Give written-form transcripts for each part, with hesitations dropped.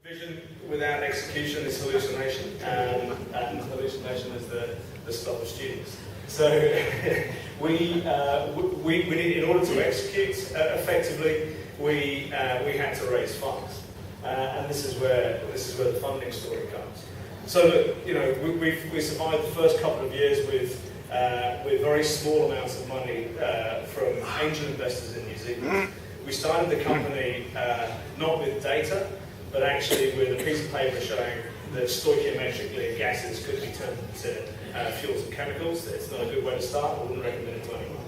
Vision without execution is hallucination, and hallucination is the stuff of students. So we need, in order to execute effectively, we had to raise funds, and this is where the funding story comes. So look, you know, we survived the first couple of years with very small amounts of money from angel investors in New Zealand. We started the company not with data, but actually with a piece of paper showing that stoichiometrically gases could be turned into fuels and chemicals. It's not a good way to start. I wouldn't recommend it to anyone.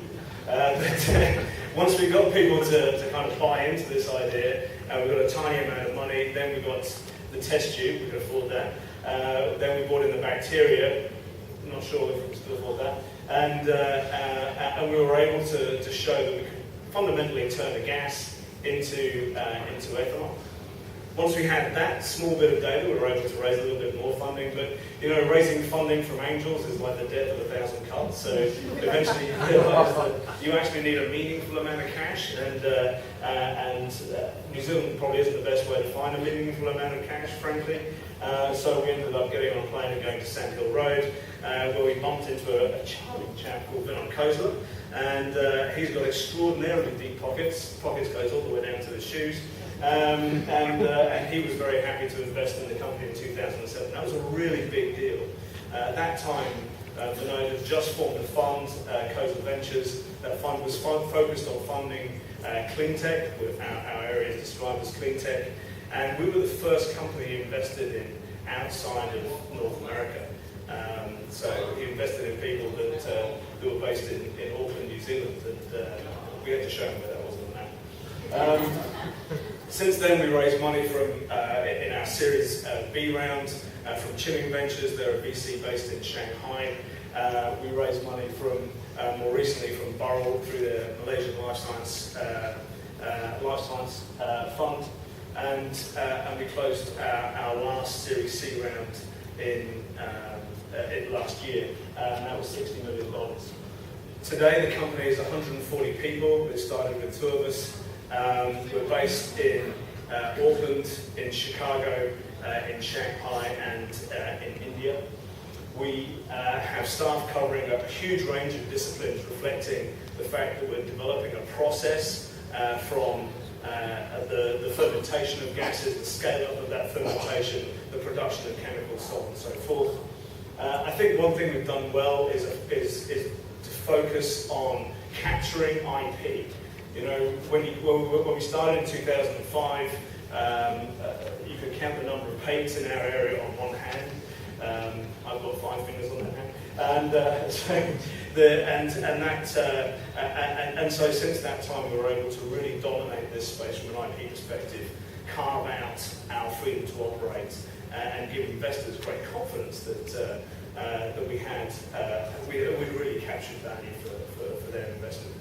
But once we got people to kind of buy into this idea, we got a tiny amount of money. Then we got the test tube. We could afford that. Then we brought in the bacteria. I'm not sure if we can still afford that. And we were able to show that we could fundamentally turn a gas into ethanol. Once we had that small bit of data, we were able to raise a little bit more funding. But you know, raising funding from angels is like the death of 1,000 cuts. So eventually, you realise that you actually need a meaningful amount of cash, and New Zealand probably isn't the best way to find a meaningful amount of cash, frankly. So we ended up getting on a plane and going to Sand Hill Road, where we bumped into a charming chap called Vinod Khosla, and he's got extraordinarily deep pockets. Pockets goes all the way down to his shoes. And he was very happy to invest in the company in 2007. That was a really big deal. At that time, Vinod had just formed a fund, Khosla Ventures. That fund was focused on funding clean tech, with our area is described as clean tech. And we were the first company he invested in outside of North America. So he invested in people that were based in Auckland, New Zealand, and we had to show him where that was on the map. Since then, we raised money from in our Series B round from Chilling Ventures. They're a VC based in Shanghai. We raised money from more recently from Burrell through the Malaysian Life Science Fund, and we closed our last Series C round in last year, and that was $60 million. Today, the company is 140 people. It started with two of us. We're based in Auckland, in Chicago, in Shanghai, and in India. We have staff covering a huge range of disciplines, reflecting the fact that we're developing a process from the fermentation of gases, the scale-up of that fermentation, the production of chemicals, so on and so forth. I think one thing we've done well is to focus on capturing IP. You know, when we started in 2005, you could count the number of patents in our area on one hand. I've got 5 fingers on that hand, and so since that time, we were able to really dominate this space from an IP perspective, carve out our freedom to operate, and give investors great confidence that we had we'd really captured value for their investment.